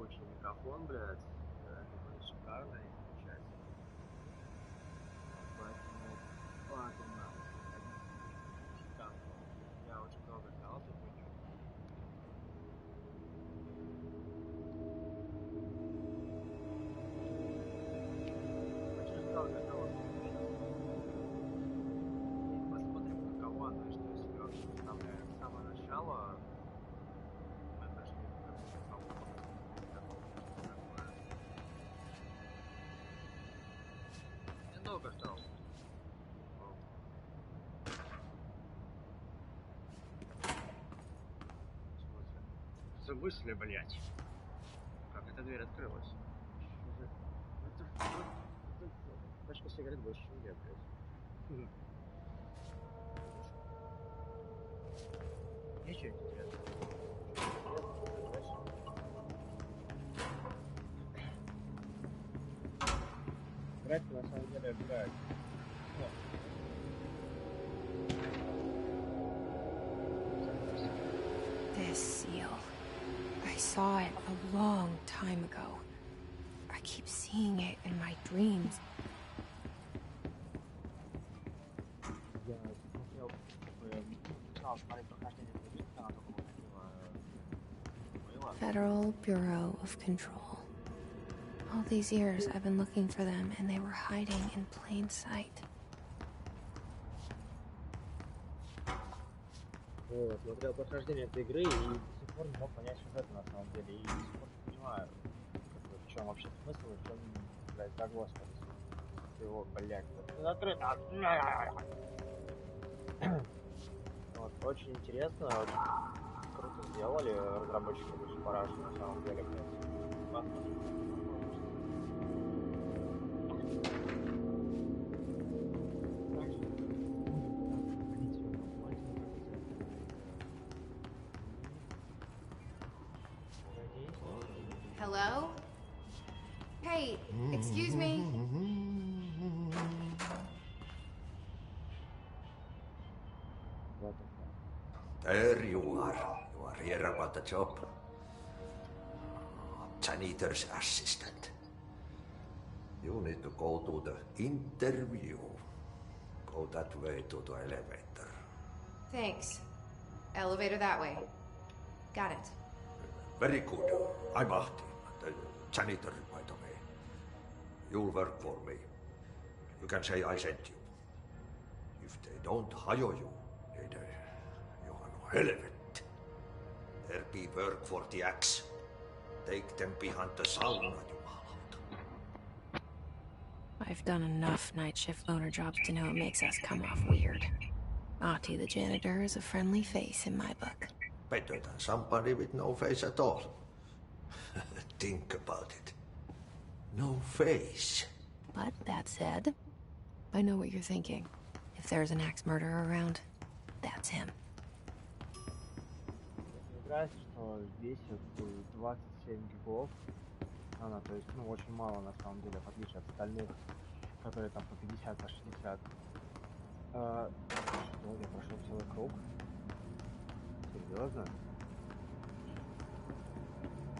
очень микрофон, блядь. Это будет шикарно и замечательно. Поэтому ладно. Шикарно. Я очень долго ждал эту хуйню. Очень долго ждал эту хуйню. И посмотрим, каково оно, и что если оставляем с самого начала. Мы пошли в какую-то я долго ждал. В смысле, блять? Как эта дверь открылась? Пачка сигарет больше, чем я, блядь. Ничего интересного. Играть на самом деле играть. This seal. I saw it a long time ago. I keep seeing it in my dreams. Я смотрел, читал, смотреть прохождение Игры, она только выходила. Federal Bureau of Control. All these years I've been looking for them, and they were hiding in plain sight. Вот, смотрел прохождение этой игры и до сих пор не мог понять сюжет на самом деле. И до сих пор не понимаю, в чем вообще смысл, и в чем, блядь, загвоздка. Его, блядь, закрыто. Вот, очень интересно, очень круто сделали, разработчики очень поражены на самом деле, блядь. Hello? Hey, excuse me? There you are. You are here about the job. Janitor's assistant. You need to go to the interview. Go that way to the elevator. Thanks. Elevator that way. Got it. Very good. I'm Ahti, the janitor, by the way. You'll work for me. You can say I sent you. If they don't hire you, you are no helvet. There be work for the axe. Take them behind the sauna, jumalauta. I've done enough night shift loner jobs to know it makes us come off weird. Ahti the janitor is a friendly face in my book. Better than somebody with no face at all. Think about it. No face. But that said, I know what you're thinking. If there's an axe murderer around, that's him. Мне нравится, что здесь вот 27 гигов. Она, то есть, ну, очень мало на самом деле, в отличие от остальных, которые там по 50, по 60. Что, я прошел целый круг? Серьезно?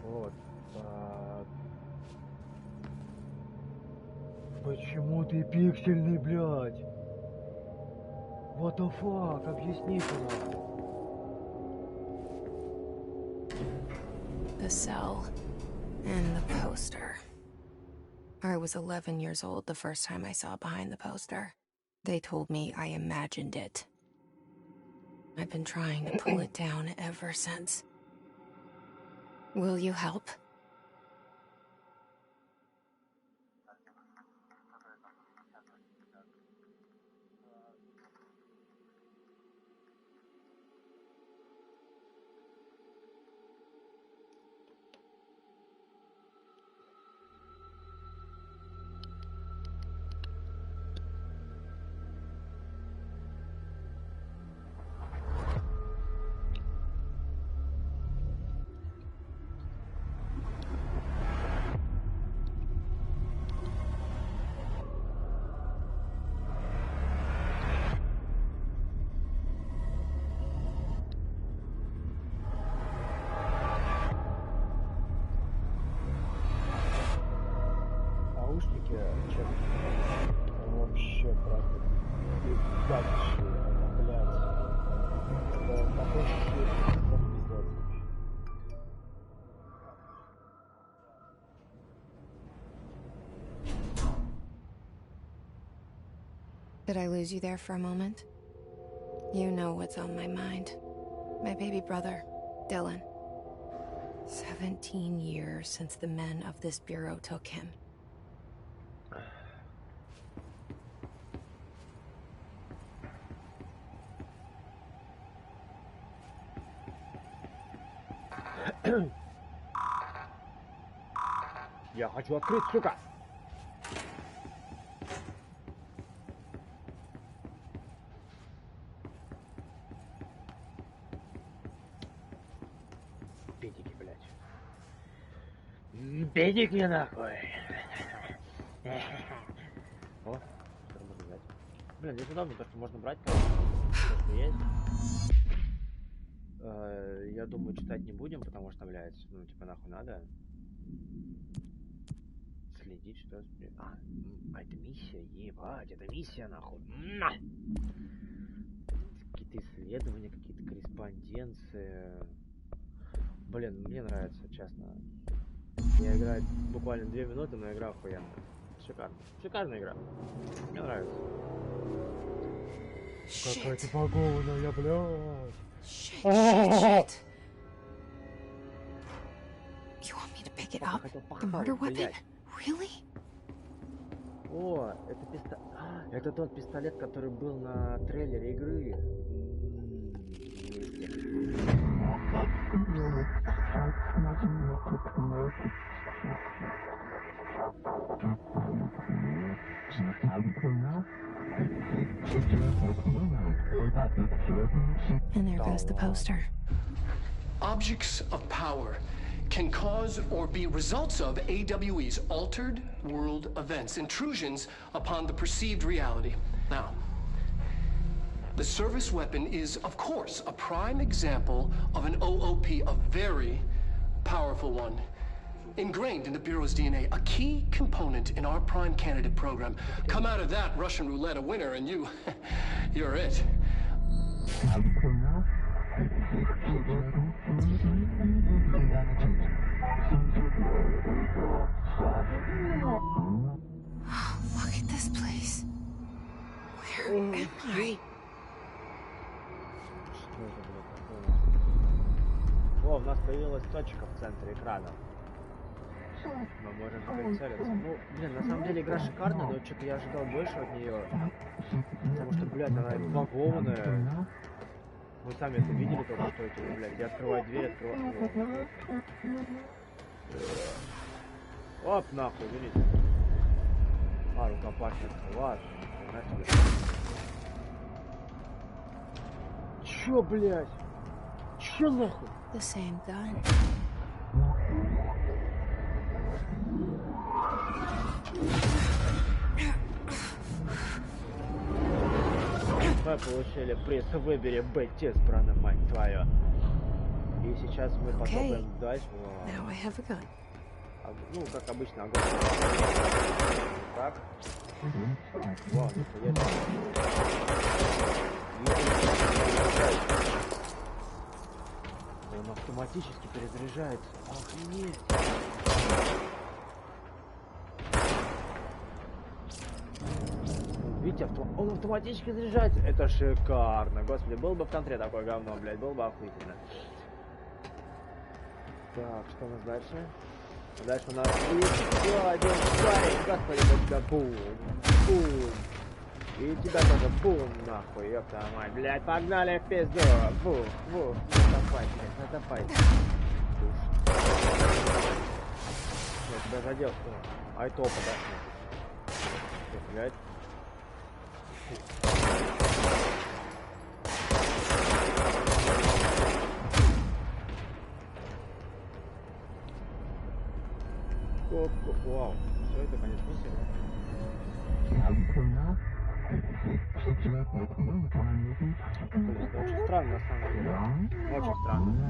Вот. Почему ты пиксельный, блядь? What the fuck? Объясни, пожалуйста. The cell and the poster. I was 11 years old the first time I saw behind the poster. They told me I imagined it. I've been trying to pull it down ever since. Will you help? чеки, вообще просто пиздатшие, блядь. Это такой пиздец вообще. Did I lose you there for a moment? You know what's on my mind. My baby brother, Dylan. 17 years since the men of this bureau took him. Я хочу открыть, сука! Педики, блядь. Педики, нахуй! О, что можно взять? Блин, здесь удобно, то, что можно брать, то, что есть. Я думаю, читать не будем, потому что, блядь, ну, типа, нахуй надо. Следить, что... А это миссия, ебать, это миссия, нахуй. Какие-то исследования, какие-то корреспонденции. Блин, мне нравится, честно. Я играю буквально 2 минуты, но игра охуенная. Шикарно. Шикарная игра. Мне нравится. Какая ты погонная, блядь. Shit. You want me to pick it up? The murder weapon? Really? О, это это тот пистолет, который был на трейлере игры. And there goes the poster. Objects of power can cause or be results of AWE's altered world events, intrusions upon the perceived reality. Now, the service weapon is, of course, a prime example of an OOP, a very powerful one. Ingrained in the Bureau's DNA, a key component in our prime candidate program. Come out of that Russian roulette a winner and you're it. Look at this place. Where am I? О, у нас появилась точка в центре экрана. Мы можем прицелиться. Ну, блин, на самом деле игра шикарная, но что-то я ожидал больше от нее. Потому что, блядь, она багованная. Вы сами это видели только что, эти, блядь, я открываю дверь, открываю. Оп, нахуй, видите? А, рукопашный склад. Чё, блядь? Чё нахуй? The same gun. Мы получили приз «Выбери быть избранным», мать твою. И сейчас мы попробуем дать... Now I have a gun. Ну, как обычно, огонь. Так. Вау, нихуя. Он автоматически перезаряжается. Охренеть. Видите, он автоматически заряжается. Это шикарно. Господи, был бы в контре такое говно, блядь, было бы охуительно. Так, что у нас дальше? Дальше у нас еще один парень. Господи, у тебя бум. Бум. И тебя тоже бум, нахуй, ёпта мать. Блядь, погнали в пизду. Бум, бум. Натопай, блядь, натопай. Я тебя задел. Ай топа, да? Блядь. Вау, все, это конец миссии. Блин, это очень странно на самом деле. Очень странно.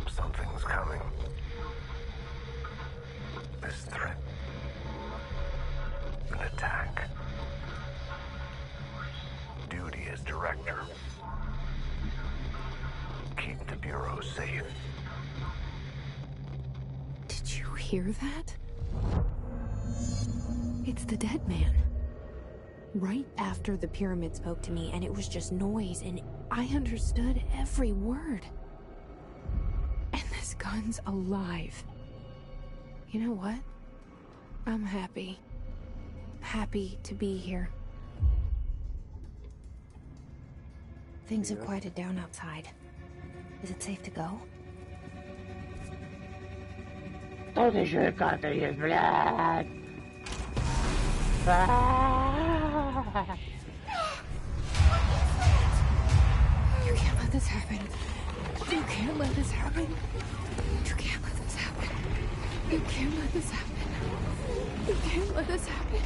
Something's coming. This threat. An attack. Duty as director. Keep the Bureau safe. Did you hear that? It's the dead man. Right after the pyramid spoke to me, and it was just noise, and I understood every word. And this gun's alive. You know what? I'm happy. Happy to be here. Things have quieted down outside. Is it safe to go? Тут еще и карта есть, блядь! You can't let this happen. You can't let this happen. You can't let this happen. You can't let this happen. You can't let this happen.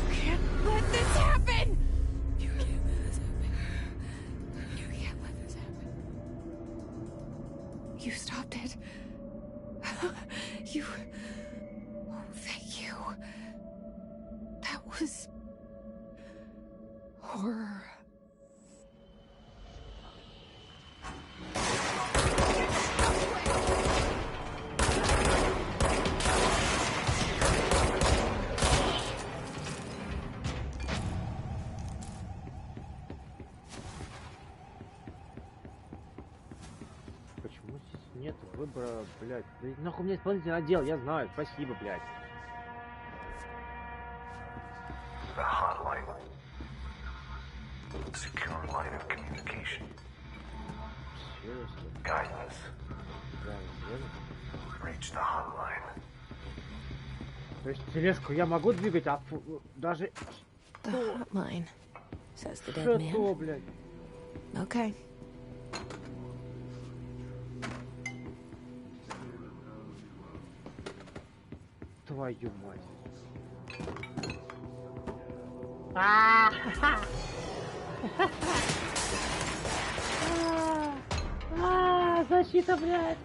You can't let this happen. You can't let this happen. You can't let this happen. You stopped it. You... Oh, thank you. That was... horror. Почему здесь нет выбора, блядь? Да нахуй мне исполнительный отдел, я знаю, спасибо, блядь. The hotline. Secure line of communication. Seriously? Guidance. Да, серьезно? Reach the hotline. То есть тележку я могу двигать, а даже... The hotline, says the dead Что, man. блядь? Okay. Твою мать. Защита, блядь.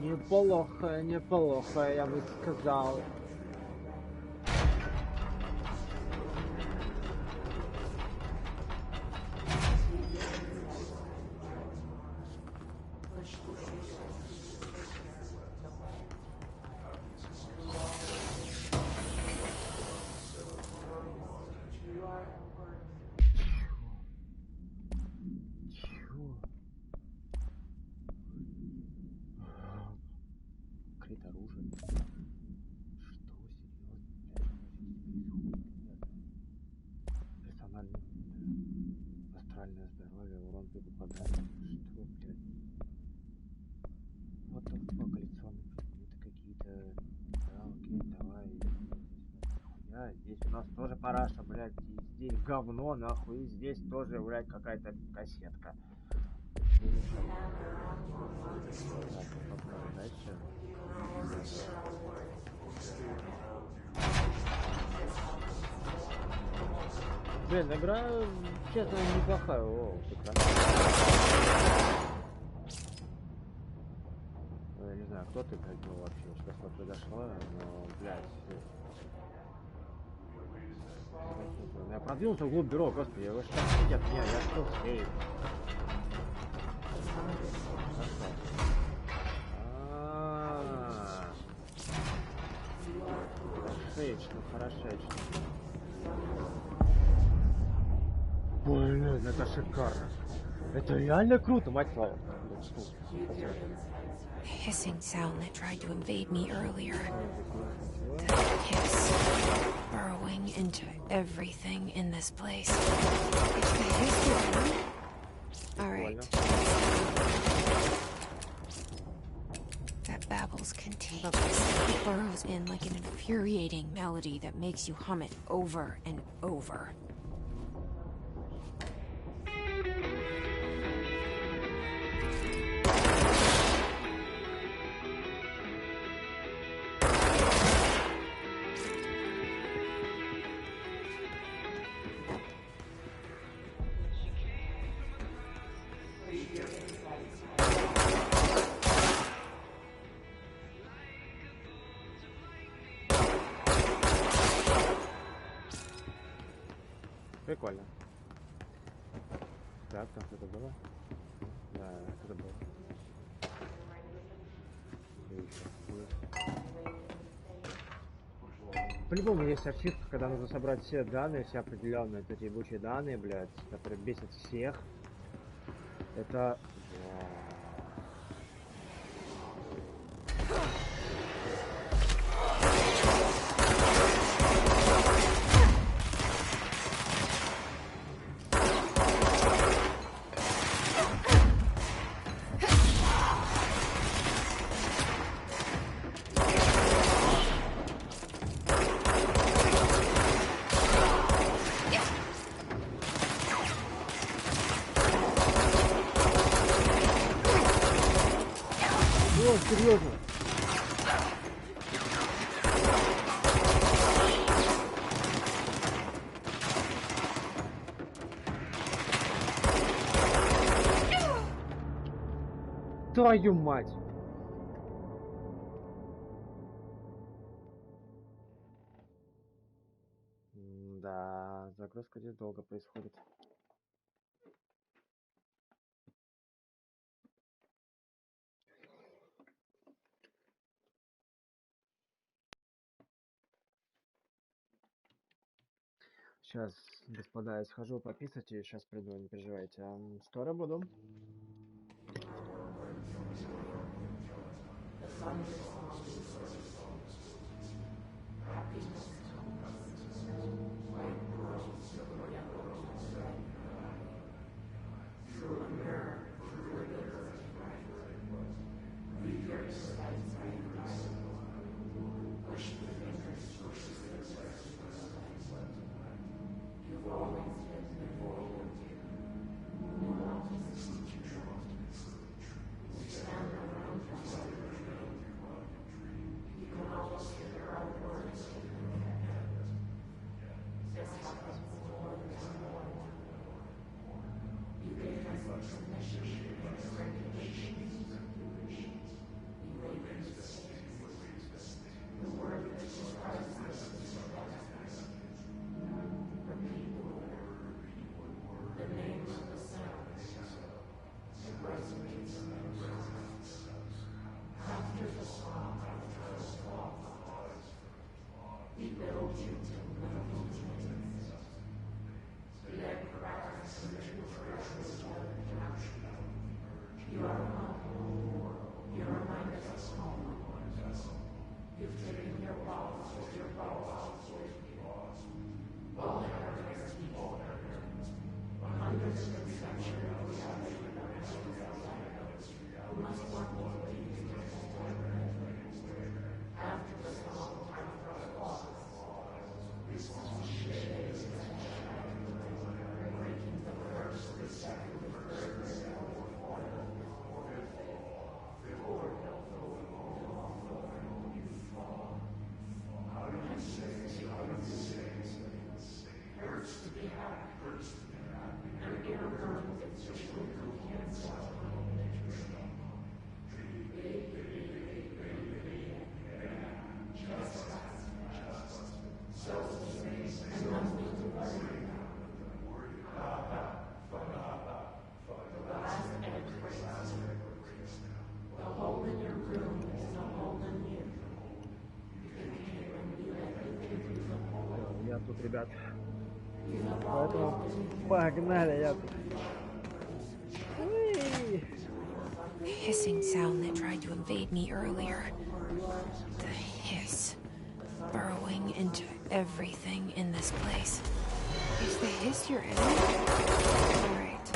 Неплохо, неплохо, я бы сказал. Оружие. Что, серьезно? Персональный. Астральное здоровье, урон при попадании. Что, блядь? Вот так коллекционные предметы какие-то. Да, окей, давай. Нихуя, здесь у нас тоже параша, блядь. И здесь говно, нахуй. И здесь тоже, блядь, какая-то кассетка. Дальше. Блин, игра, честно, неплохая. О, прекрасно. Я не знаю, кто ты, блядь, был вообще, что с тобой произошло, но, блядь. Я продвинулся вглубь бюро, господи, вы что хотите от меня, я что сейв. Хорошечно. Блин, это шикарно. Это реально круто, мать твою. Hissing sound that tried to invade me earlier. The hiss burrowing into everything in this place. It's the hiss. Alright. That babble's contagious. It burrows in like an infuriating melody that makes you hum it over and over. Прикольно. Так, там что-то было? Да, что-то было. По-любому есть ошибка, когда нужно собрать все данные, все определенные, эти ебучие данные, блядь, которые бесят всех. Это... Серьезно? Твою мать! Да, загрузка здесь долго происходит. Сейчас, господа, я схожу пописать и сейчас приду, не переживайте. Скоро буду. тут, ребят. Поэтому погнали, я тут. The hissing sound that tried to invade me earlier. The hiss. Burrowing into everything in this place. Is the hiss your enemy? Alright.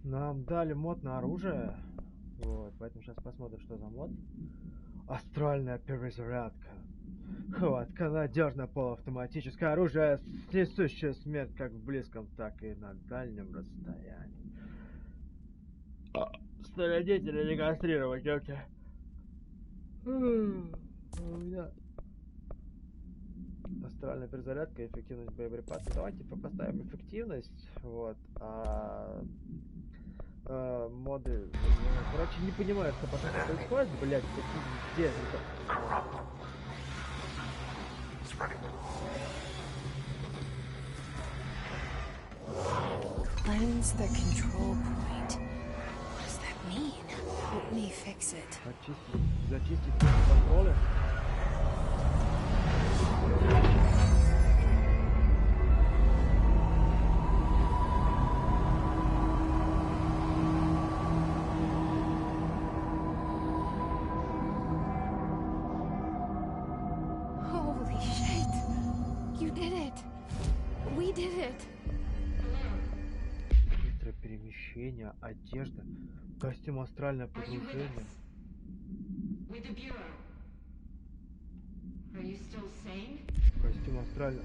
Нам дали мод на оружие. Вот, поэтому сейчас посмотрим, что за мод. Астральная перезарядка. Хватка, надежное полуавтоматическое оружие, несущее смерть как в близком, так и на дальнем расстоянии. Снарядить или не кастрировать, ёпта. У меня астральная перезарядка, эффективность боеприпасов. Давайте поставим эффективность, вот, моды. Короче, не понимаю, что пока происходит, блять, где это? Cleanse the control point. What does that mean? Let me fix it. Зачистить контролы. Holy shit! You did it! We did it! Быстрое перемещение, одежда, костюм астральное погружение. With the Bureau. Are you still sane? Костюм астральное.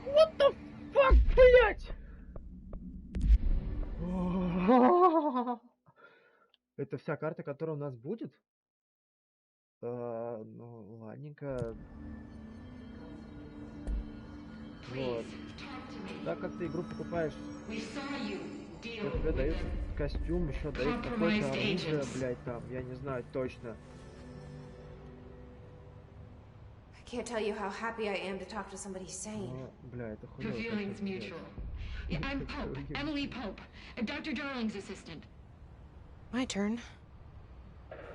What the fuck, блять! Это вся карта, которая у нас будет? Ну, ладненько. Вот. Так как ты игру покупаешь, тебе дают костюм, еще дают какое-то оружие, блять, там, я не знаю точно. I can't tell you how happy I am to talk to somebody sane. Но, бля, это The хуёво. feeling's mutual. Yeah, I'm Pope, Emily Pope, Dr. Darling's assistant. My turn.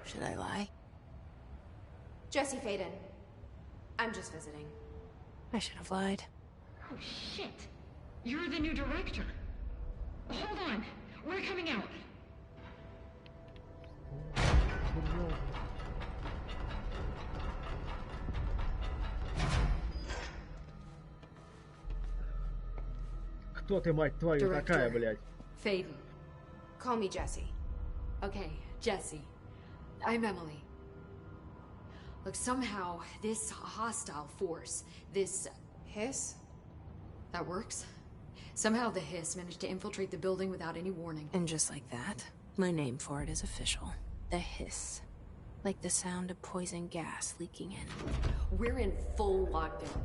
Should I lie? Jesse Faden. I'm just visiting. I should have lied. Oh, shit. You're the new director. Hold on. We're coming out. Кто ты, мать твою, такая, блядь? Faden. Call me Jesse. Okay, Jesse. I'm Emily. Look, somehow this hostile force, this Hiss? that works. Somehow the hiss managed to infiltrate the building without any warning. And just like that, my name for it is official. The hiss. Like the sound of poison gas leaking in. We're in full lockdown.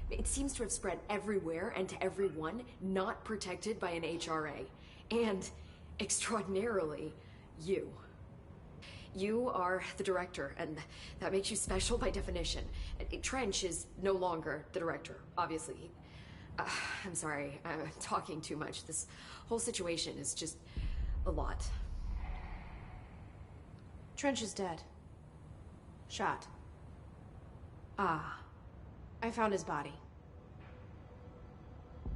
It seems to have spread everywhere and to everyone not protected by an HRA. And, extraordinarily, you. You are the director, and that makes you special by definition. Trench is no longer the director, obviously. I'm sorry, I'm talking too much. This whole situation is just a lot. Trench is dead. Shot. Ah. I found his body.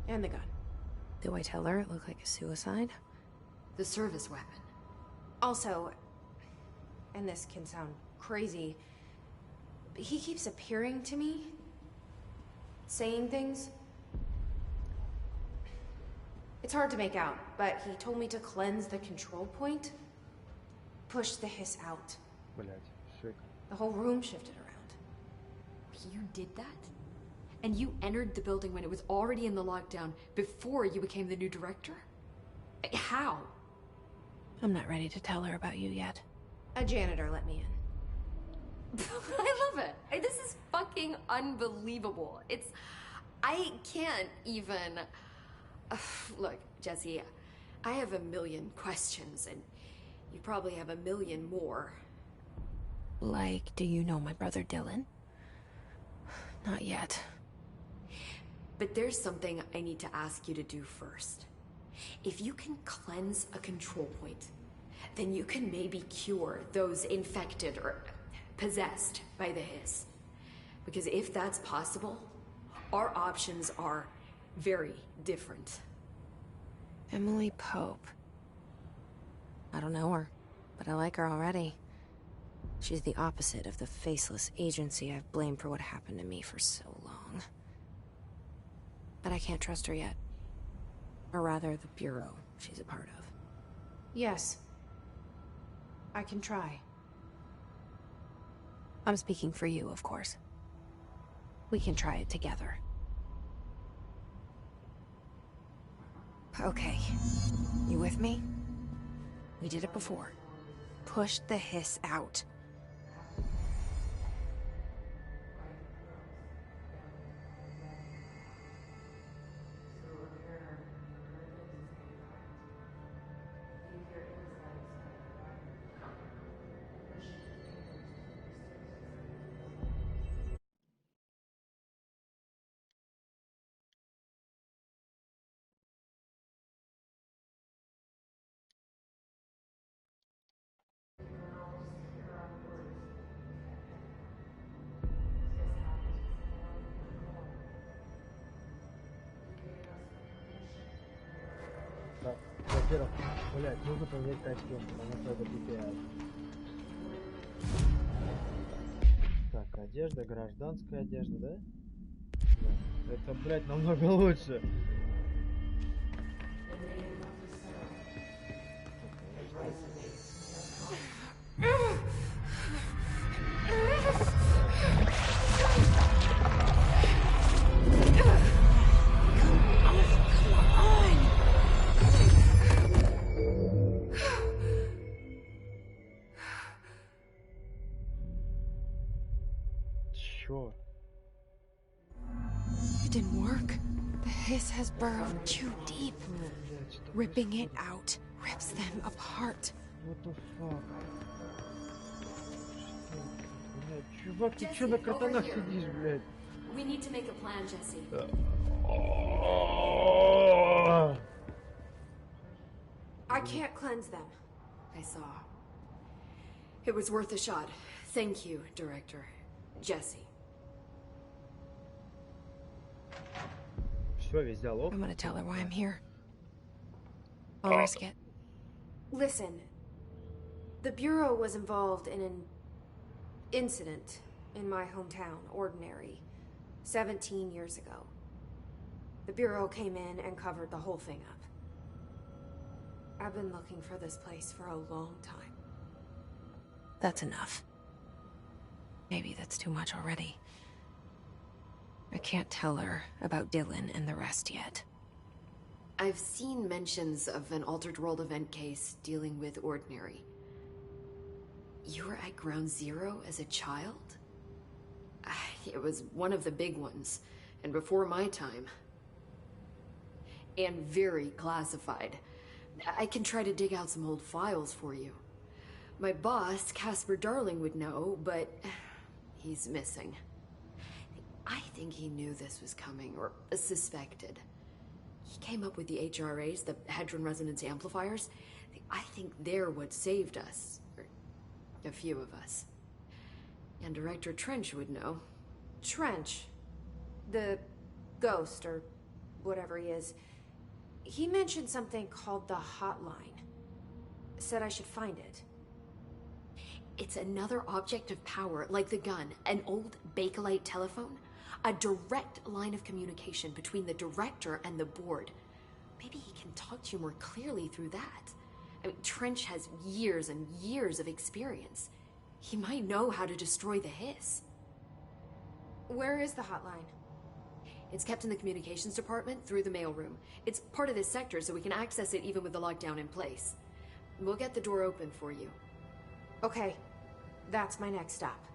And the gun. Do I tell her it looked like a suicide? The service weapon. Also, and this can sound crazy, but he keeps appearing to me, saying things. It's hard to make out, but he told me to cleanse the control point, push the hiss out. Блять, шик. The whole room shifted around. You did that? And you entered the building when it was already in the lockdown before you became the new director? How? I'm not ready to tell her about you yet. A janitor let me in. I love it. This is fucking unbelievable. I can't even... Look, Jesse, I have a million questions, and you probably have a million more. Like, do you know my brother Dylan? Not yet. But there's something I need to ask you to do first. If you can cleanse a control point, then you can maybe cure those infected or possessed by the hiss. Because if that's possible, our options are very different. Emily Pope. I don't know her, but I like her already. She's the opposite of the faceless agency I've blamed for what happened to me for so long. But I can't trust her yet. Or rather, the Bureau she's a part of. Yes. I can try. I'm speaking for you, of course. We can try it together. Okay. You with me? We did it before. Push the hiss out. Так, во-первых, блять, нужно поменять костюм, потому что это пипец. Так, одежда, гражданская одежда, да? Да. Это, блять, намного лучше. Чё? It didn't work. The hiss has burrowed too deep. Ripping it out rips them apart. What the fuck? Блядь, чувак, ты чё на картонах сидишь, блядь? We need to make a plan, Jesse. I can't cleanse them. I saw. It was worth a shot. Thank you, Director. Jesse. Всё, весь диалог. I'm gonna tell her why I'm here. I'll risk it. Listen, the Bureau was involved in an incident in my hometown, Ordinary, 17 years ago. The Bureau came in and covered the whole thing up. I've been looking for this place for a long time. That's enough. Maybe that's too much already. I can't tell her about Dylan and the rest yet. I've seen mentions of an Altered World event case dealing with Ordinary. You were at Ground Zero as a child? It was one of the big ones, and before my time. And very classified. I can try to dig out some old files for you. My boss, Casper Darling, would know, but he's missing. I think he knew this was coming, or suspected. He came up with the HRAs, the Hadron Resonance Amplifiers. I think they're what saved us. Or a few of us. And Director Trench would know. Trench, the ghost, or whatever he is, he mentioned something called the hotline. Said I should find it. It's another object of power, like the gun, an old Bakelite telephone. A direct line of communication between the director and the board. Maybe he can talk to you more clearly through that. I mean, Trench has years and years of experience. He might know how to destroy the hiss. Where is the hotline? It's kept in the communications department through the mailroom. It's part of this sector, so we can access it even with the lockdown in place. We'll get the door open for you. Okay, that's my next stop.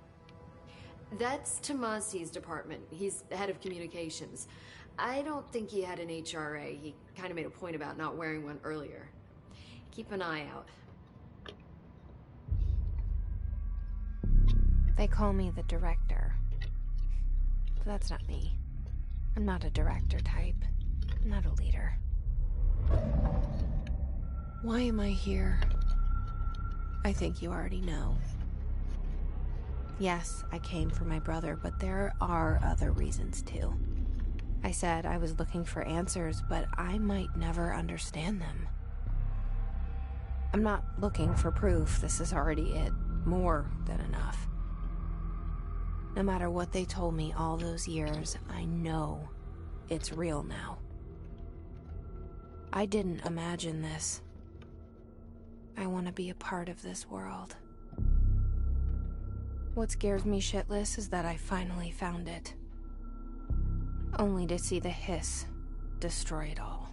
That's Tomasi's department. He's the head of communications. I don't think he had an HRA. He kind of made a point about not wearing one earlier. Keep an eye out. They call me the director. But that's not me. I'm not a director type. I'm not a leader. Why am I here? I think you already know. Yes, I came for my brother, but there are other reasons too. I said I was looking for answers, but I might never understand them. I'm not looking for proof. This is already it. More than enough. No matter what they told me all those years, I know it's real now. I didn't imagine this. I want to be a part of this world. What scares me shitless is that I finally found it. Only to see the hiss destroy it all.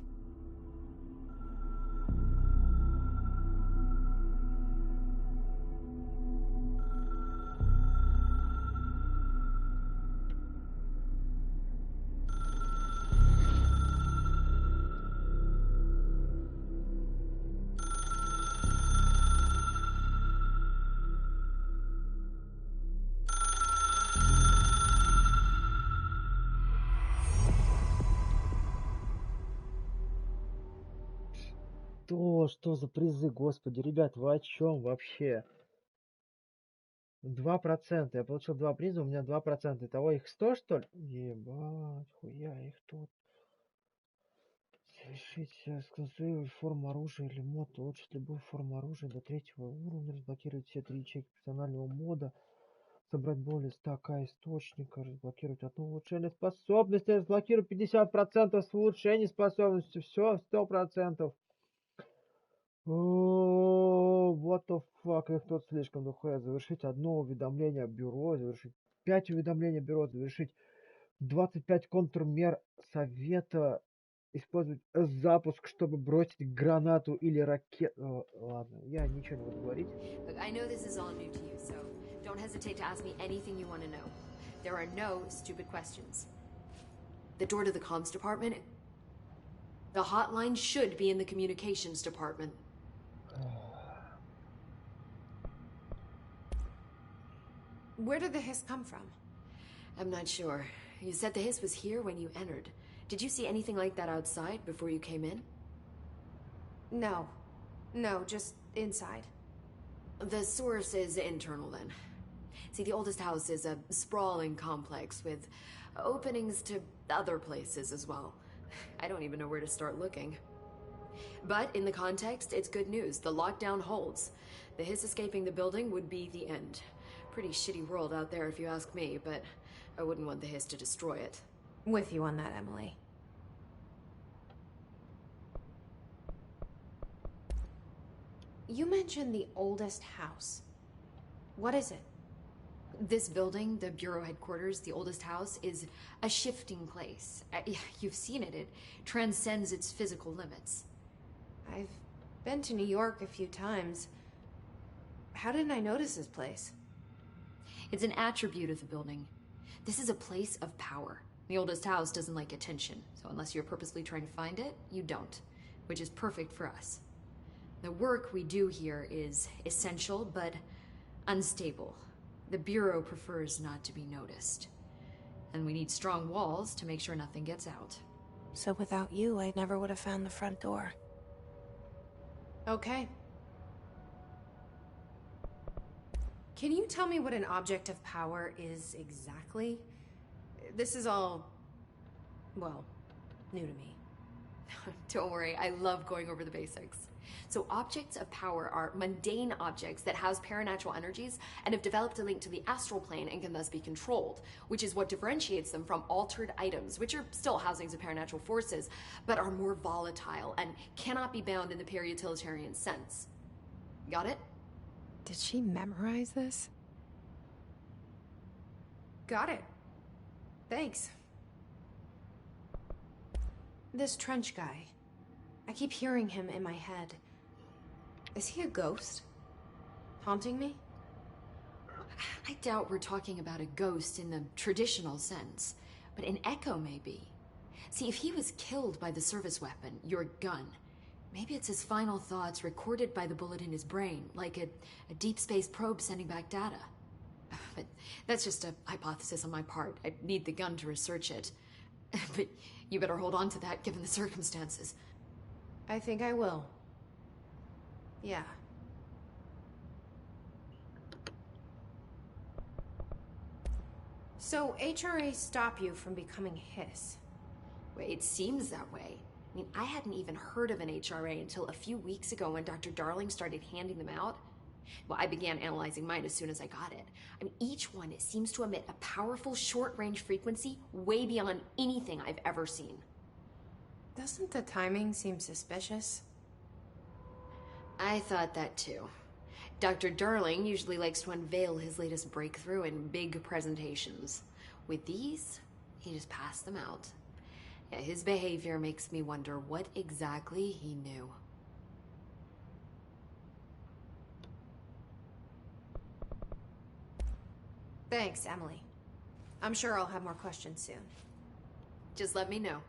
Что за призы, господи, ребят, вы о чем вообще? 2%. Я получил 2 приза, у меня 2%. Итого их 100, что ли? Ебать, хуя их тут. Совершить, сконструировать форму оружия или мод. Улучшить любую форму оружия до 3-го уровня. Разблокировать все 3 ячейки персонального мода. Собрать более 100к источника. Разблокировать одно улучшение способности. Разблокировать 50% с улучшений способности. Все, 100%. What the fuck, их тут слишком дохуя. Завершить одно уведомление бюро, завершить 5 уведомлений бюро, завершить 25 контрмер совета, использовать запуск, чтобы бросить гранату или ракету. Ладно, я ничего не буду говорить. Look, I know this is all new to you, so don't hesitate to ask me anything you want to know. There are no stupid questions. The door to the comms department, the hotline should be in the communications department. Where did the hiss come from? I'm not sure. You said the hiss was here when you entered. Did you see anything like that outside before you came in? No. No, just inside. The source is internal then. See, the oldest house is a sprawling complex with openings to other places as well. I don't even know where to start looking. But in the context, it's good news. The lockdown holds. The hiss escaping the building would be the end. Pretty shitty world out there if you ask me, but I wouldn't want the hiss to destroy it. With you on that, Emily. You mentioned the oldest house. What is it? This building, the Bureau headquarters, the oldest house, is a shifting place. You've seen it. It transcends its physical limits. I've been to New York a few times. How didn't I notice this place? It's an attribute of the building. This is a place of power. The oldest house doesn't like attention, so unless you're purposely trying to find it, you don't, which is perfect for us. The work we do here is essential, but unstable. The Bureau prefers not to be noticed. And we need strong walls to make sure nothing gets out. So without you, I never would have found the front door. Okay. Can you tell me what an object of power is exactly? This is all, well, new to me. Don't worry, I love going over the basics. So objects of power are mundane objects that house paranatural energies and have developed a link to the astral plane and can thus be controlled, which is what differentiates them from altered items, which are still housings of paranatural forces, but are more volatile and cannot be bound in the peri-utilitarian sense. Got it? Did she memorize this? Got it. Thanks. This trench guy. I keep hearing him in my head. Is he a ghost? Haunting me? I doubt we're talking about a ghost in the traditional sense, but an echo maybe. See, if he was killed by the service weapon, your gun, maybe it's his final thoughts recorded by the bullet in his brain, like a deep space probe sending back data. But that's just a hypothesis on my part. I need the gun to research it. But you better hold on to that given the circumstances. I think I will. Yeah. So, HRA stop you from becoming his? Well, it seems that way. I mean, I hadn't even heard of an HRA until a few weeks ago when Dr. Darling started handing them out. Well, I began analyzing mine as soon as I got it. I mean, each one seems to emit a powerful short-range frequency way beyond anything I've ever seen. Doesn't the timing seem suspicious? I thought that too. Dr. Darling usually likes to unveil his latest breakthrough in big presentations. With these, he just passed them out. Yeah, his behavior makes me wonder what exactly he knew. Thanks, Emily. I'm sure I'll have more questions soon. Just let me know.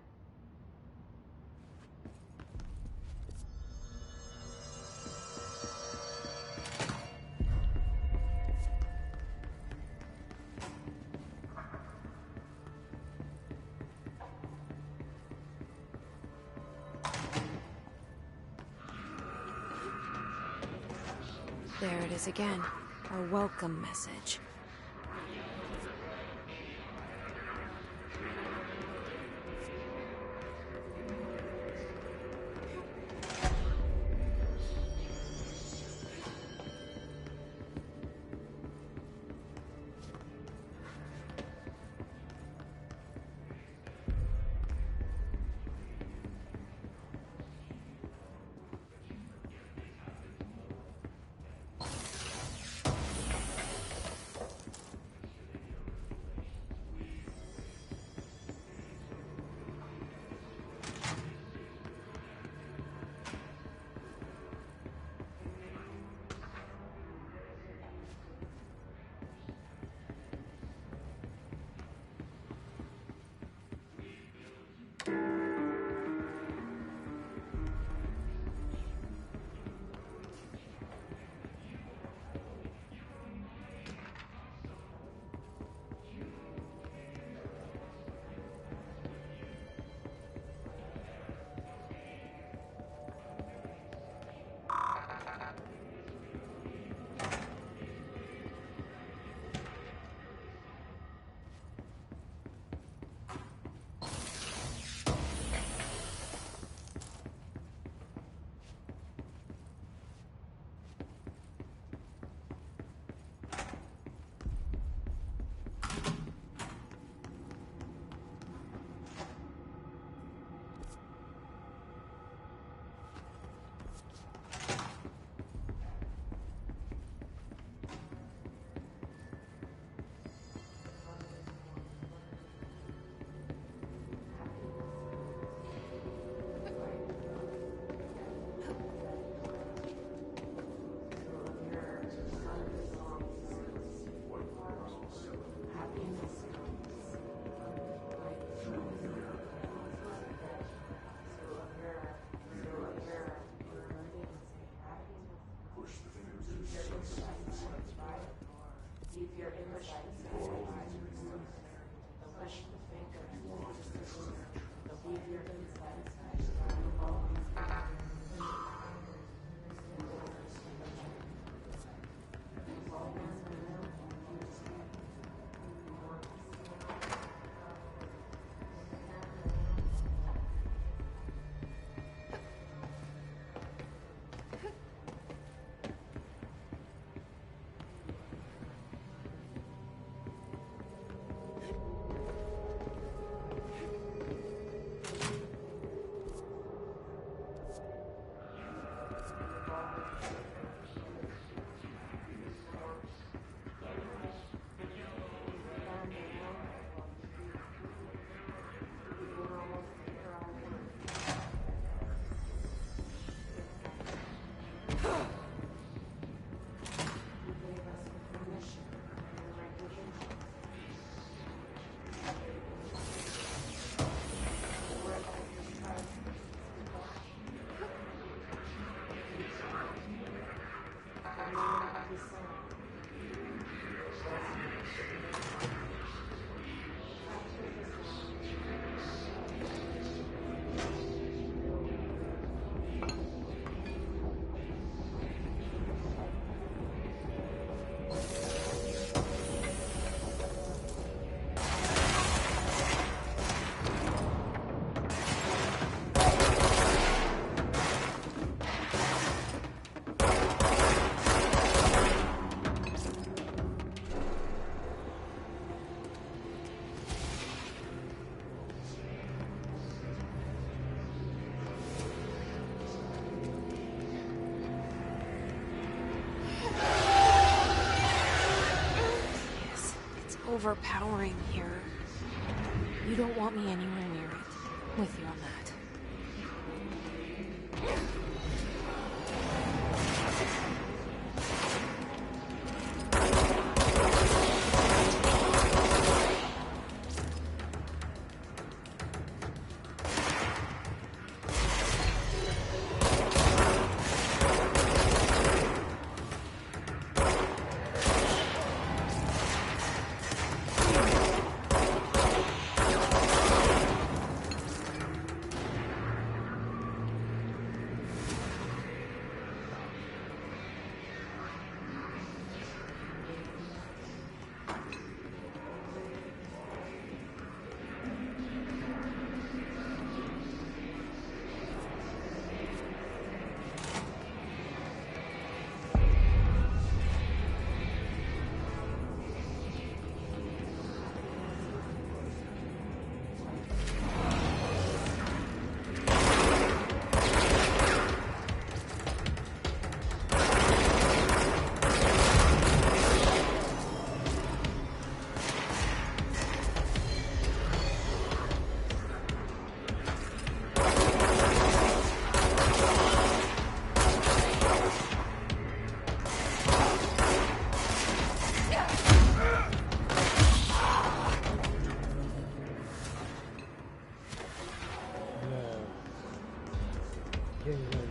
There it is again. Our welcome message. Overpowering here. You don't want me anywhere near it. With you on that.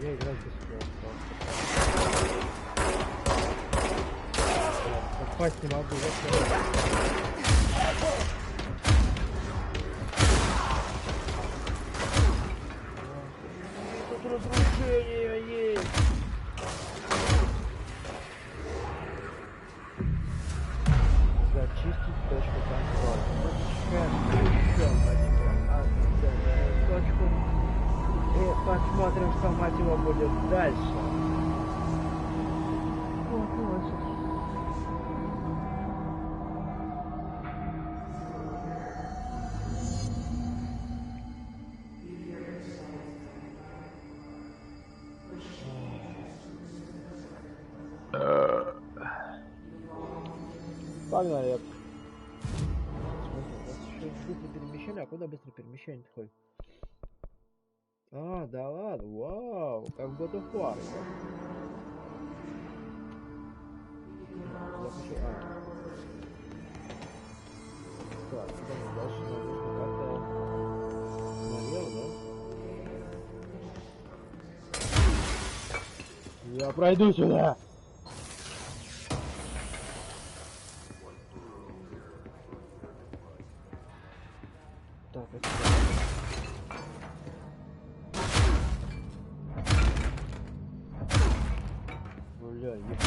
Я играю без попасть не могу. Тут разрушение есть. Зачистить точку контроля. Точку. И посмотрим, что, мать его, будет дальше. Погнали. Быстрое перемещение, а куда быстрое перемещение ходит? А, да ладно, вау, как в God of War. Я хочу... Так, дальше нам нужно как-то налево, да? Я пройду сюда! Так, это... Бля, ебать.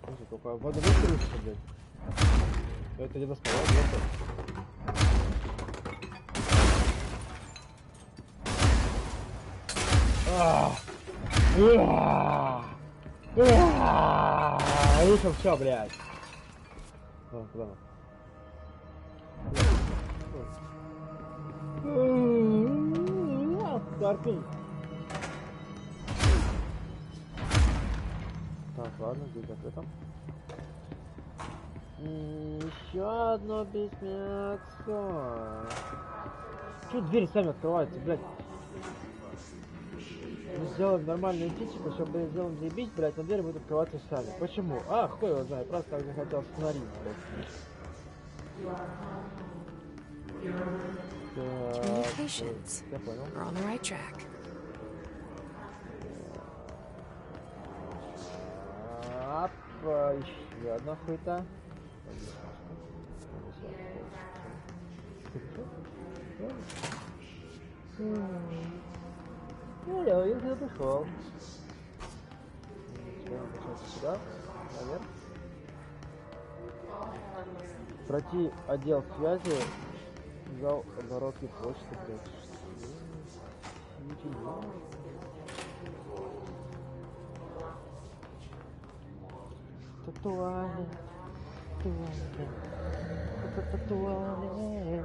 Слушай, только вода выстрелится, блядь. Это где-то спала, где-то. Вышел, все, блядь. Ладно, куда нам? Картун. Так, ладно, здесь закрыто. Еще одно без мяса. Чё двери сами открываются, блядь? Мы сделаем нормальную физику, чтобы сделаем заебись, блядь, но двери будут открываться сами. Почему? А, хуй его знает, просто так захотел сценарист, блядь. Communications. Я понял. We're on the right track. Еще одна хуйта. Ну, я увидел, я пришел. Сюда, наверх. Пройти отдел связи, зал оборотки почты, блядь. Ничего. Татуали. Татуали.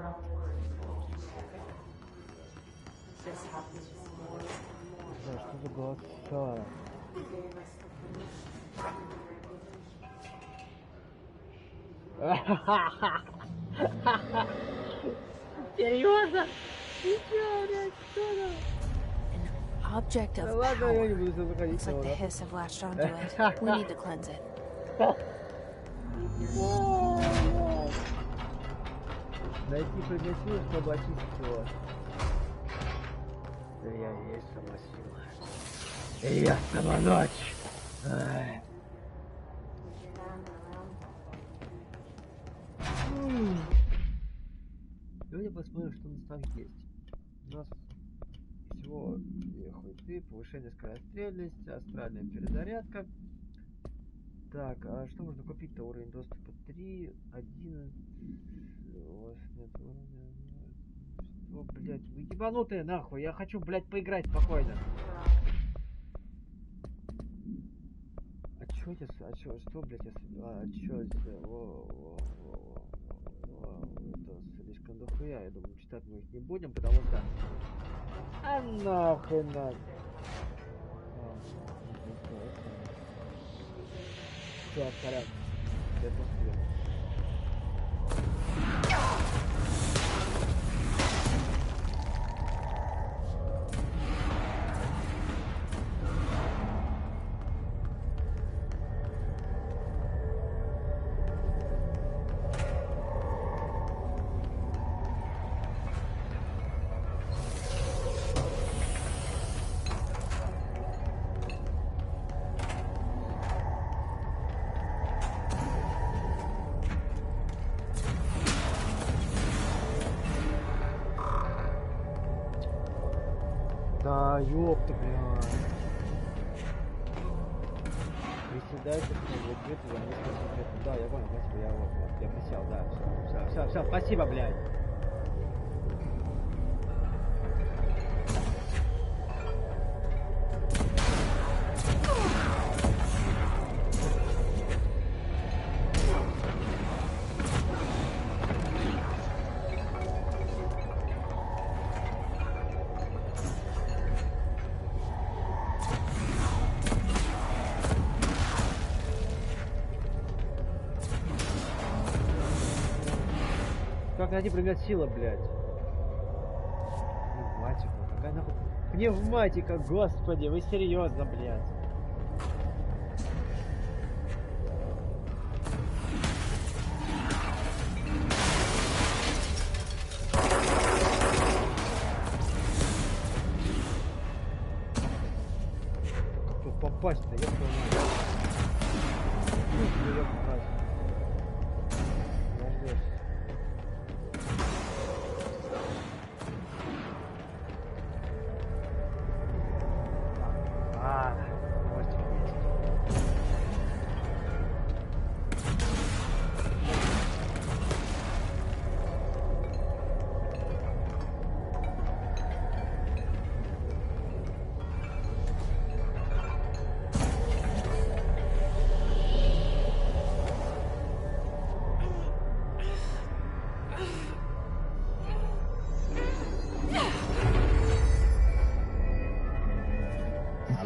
Да, что за голоса? Серьезно? Ты чё, блядь, что там? An object of power. Looks like the hiss have latched onto it. We need to cleanse it. Найти предмет силы, чтобы очистить его. Я есть сама сила. Я сама ночь. Давайте посмотрим, что у нас там есть. У нас всего две хуйты, повышение скорострельности, астральная перезарядка. Так, а что можно купить-то? Уровень доступа 3, 1. Что, блядь, вы ебанутые нахуй, я хочу, блядь, поиграть спокойно. А чё здесь, что, блядь, если... А, чё здесь, это слишком дохуя, я думаю, читать мы их не будем, потому что... А нахуй надо. Все, порядок. Это свет. Да, ёпта, блядь. Приседайте, чтобы открыть за несколько секунд. Да, я понял, спасибо, я присел, да, все, спасибо, блядь. Как найти предмет силы, блядь? Пневматика, какая нахуй? Пневматика, господи, вы серьезно, блядь? Как тут попасть-то, я понял.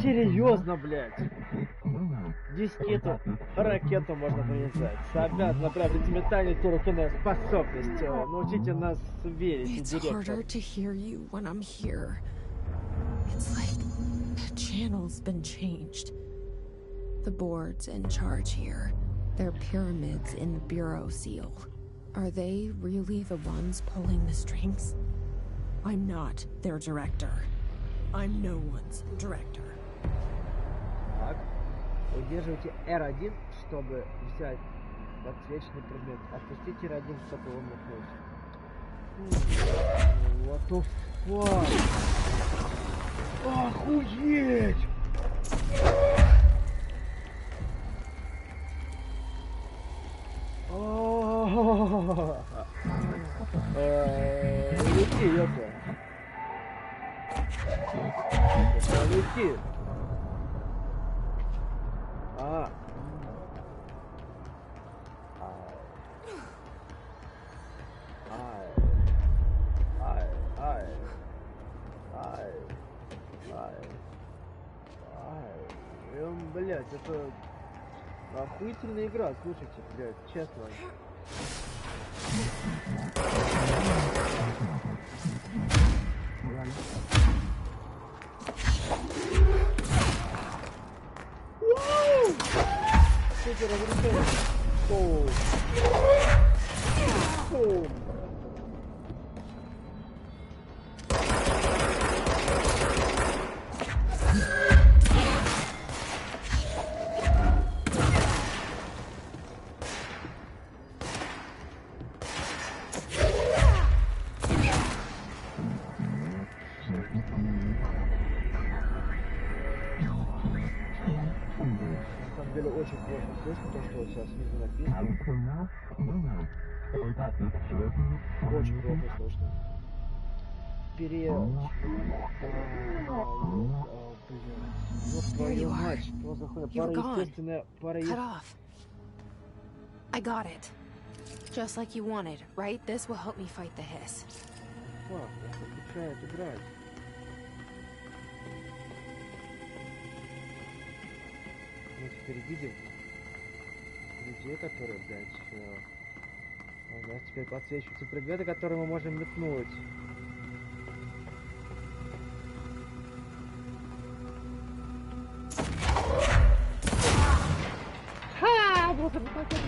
Серьезно, блядь. Дискету, ракету можно привязать. Обязан направить метание туркиной способности. Научите нас верить, It's директор. harder to hear you when I'm here. It's like the channel's been changed. The board's in charge here. They're pyramids in the bureau seal. Are they really the ones pulling the strings? I'm not their director. I'm no one's director. Так. Удерживайте R1, чтобы взять подсвеченный предмет. Отпустите R1, чтобы его махнуть. What the fuck? Охуеть! Лети, ёпта. Лети. Блять, это охуительная игра, слушайте, блять, честно. Супер разрушение. Очень плохо слышно то, что вот сейчас снизу написано. Очень плохо слышно. Вот твою мать, что за хуйня? Параестественная, I got it. Just like you wanted, right? This will help me fight the hiss. Фак, это мешает играть. Мы теперь видим людей, которые, блядь, у нас теперь подсвечиваются предметы, которые мы можем метнуть. Ха! Вот это такое.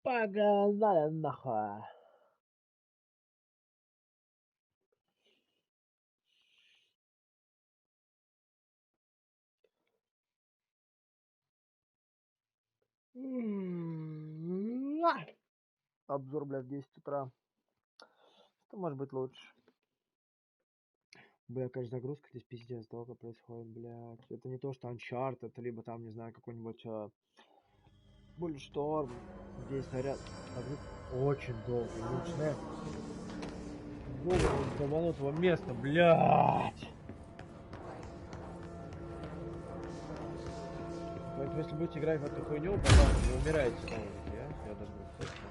Погнали нахуй. Обзор, блядь, в 10 утра. Что может быть лучше? Бля, конечно, загрузка здесь пиздец долго происходит, блядь. Это не то, что Uncharted, либо там, не знаю, какой-нибудь Bulletstorm. Здесь ряд очень долго. Начинаем с долбанутого места, блядь. Поэтому, если будете играть в эту хуйню, пожалуйста, не умирайте. Я даже не слышу.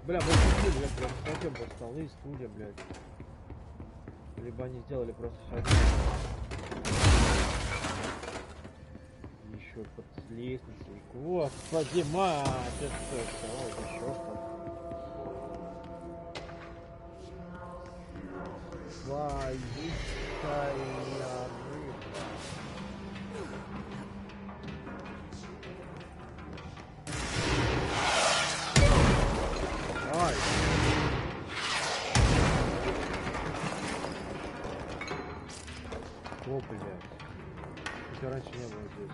Бля, мы сидели, блядь, прям совсем под столы, студия, блядь. Либо они сделали просто шаги. Еще под лестницей. Господи, мать, это что? Еще что? Своих О, блядь. Это раньше не было здесь.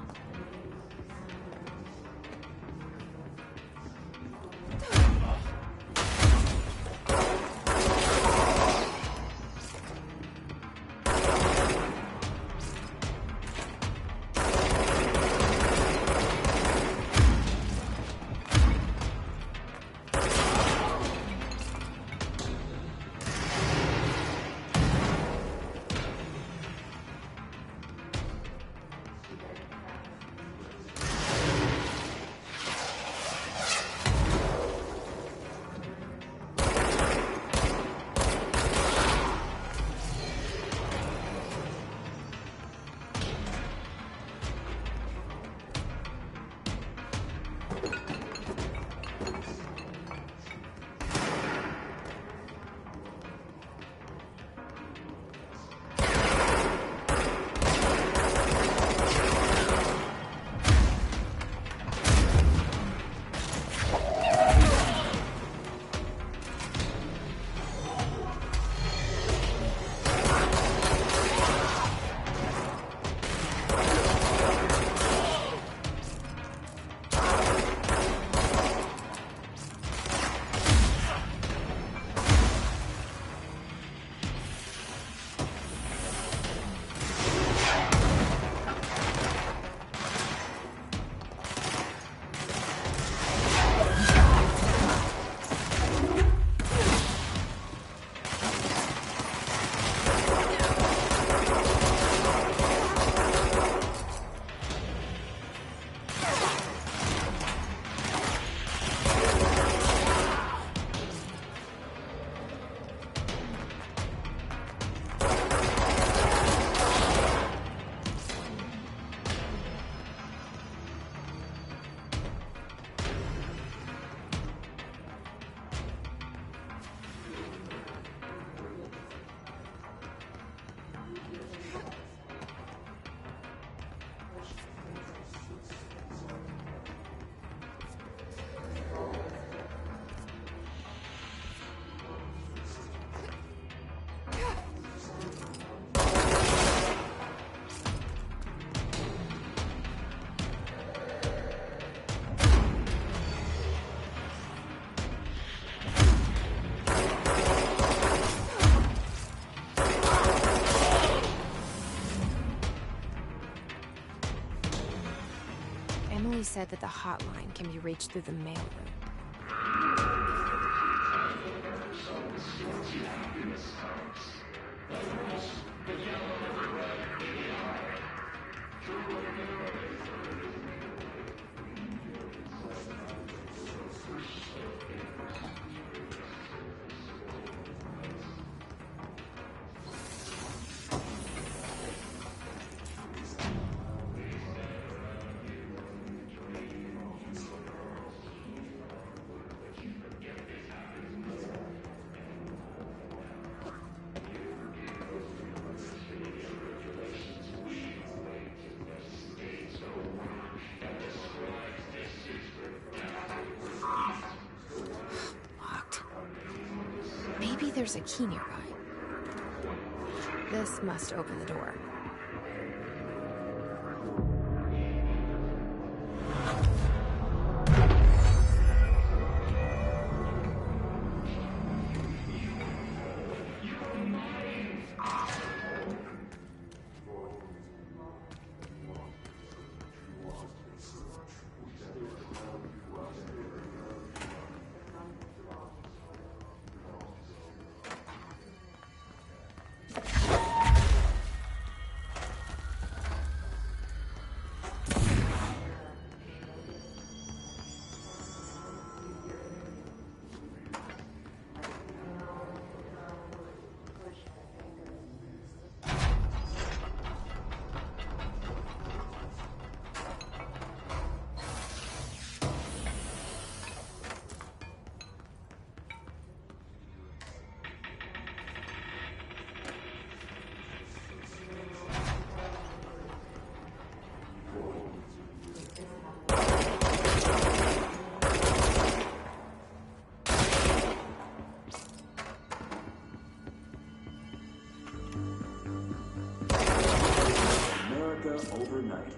Emily said that the hotline can be reached through the mailroom. Maybe there's a key nearby. This must open the door. America overnight.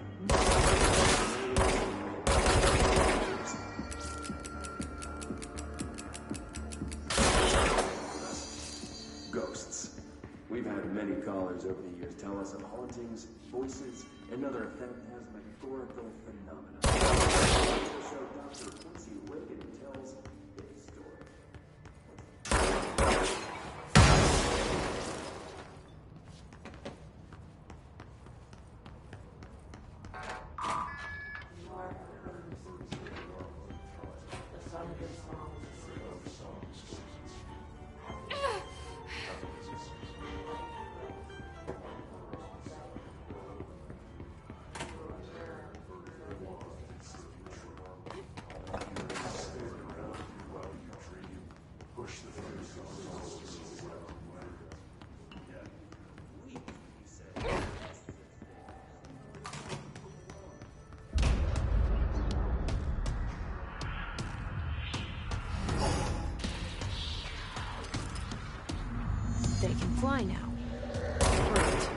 Ghosts. We've had many callers over the years tell us of hauntings, voices, and other phantasmagorical phenomena. So Dr. Quincy Reagan tells his story. They can fly now. Great.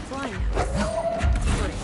Fly now. Great.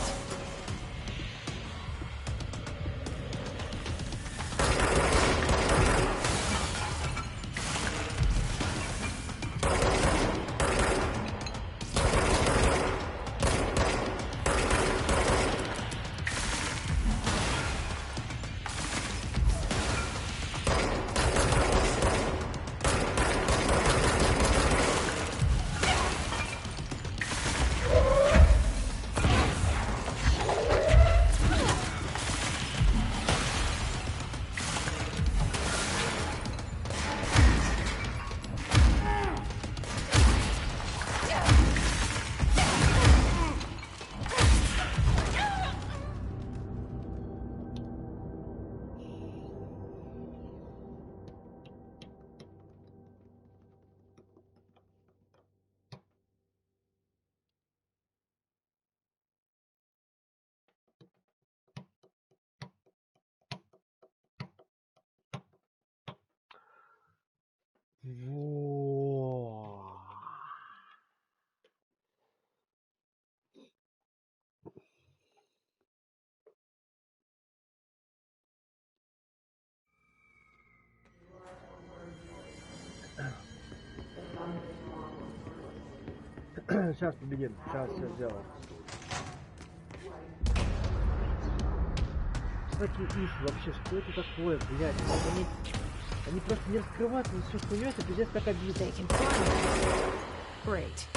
Во. Сейчас победим, сейчас все сделаем. Кстати, вообще, что это такое, блядь? Они просто не раскрываются, все, что у него, это пиздец как обидно. They can fly now. Great.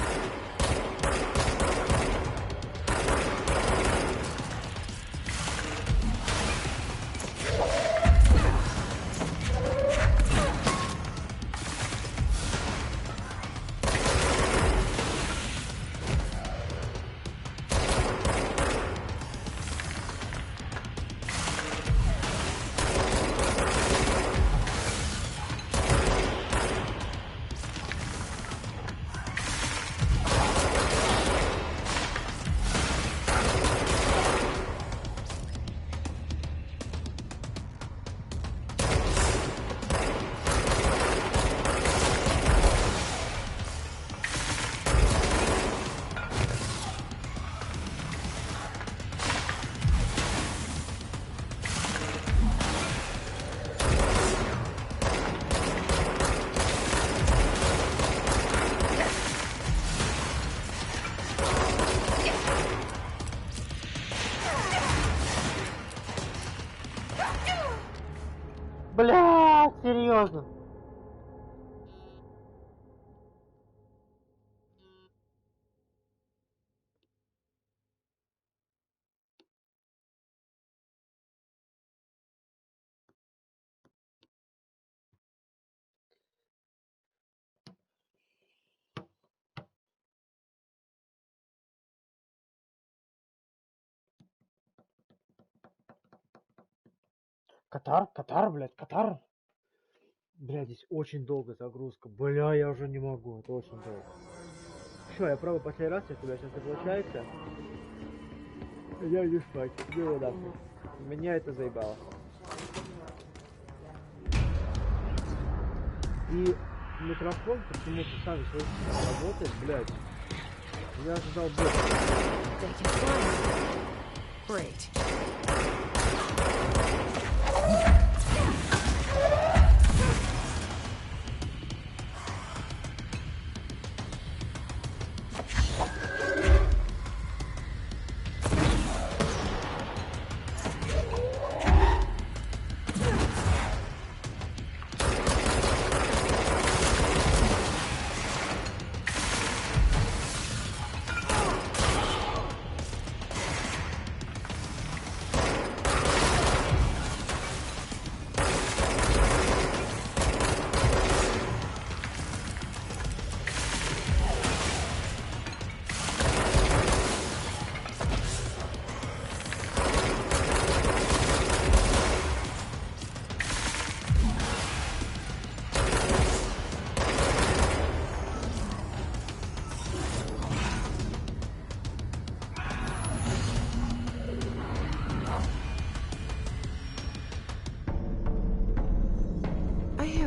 Блядь, серьезно. Катар, блядь, Катар. Бля, здесь очень долго загрузка. Бля, я уже не могу, это очень долго. Все, я пробую последний раз, если у тебя сейчас не получается. Я иду спать. Иду нахуй. Меня это заебало. И микрофон почему-то сам работает, блядь. Я ожидал больше. Great.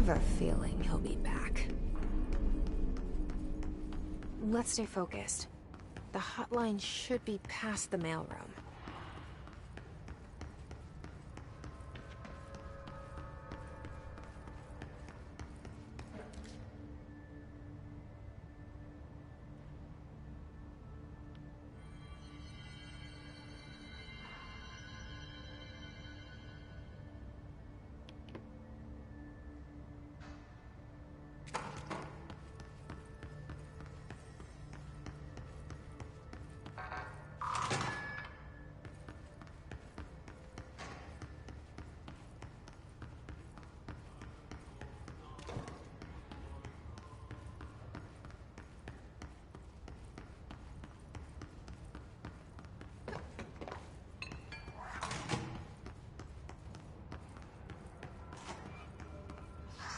A feeling he'll be back. Let's stay focused. The hotline should be past the mailroom.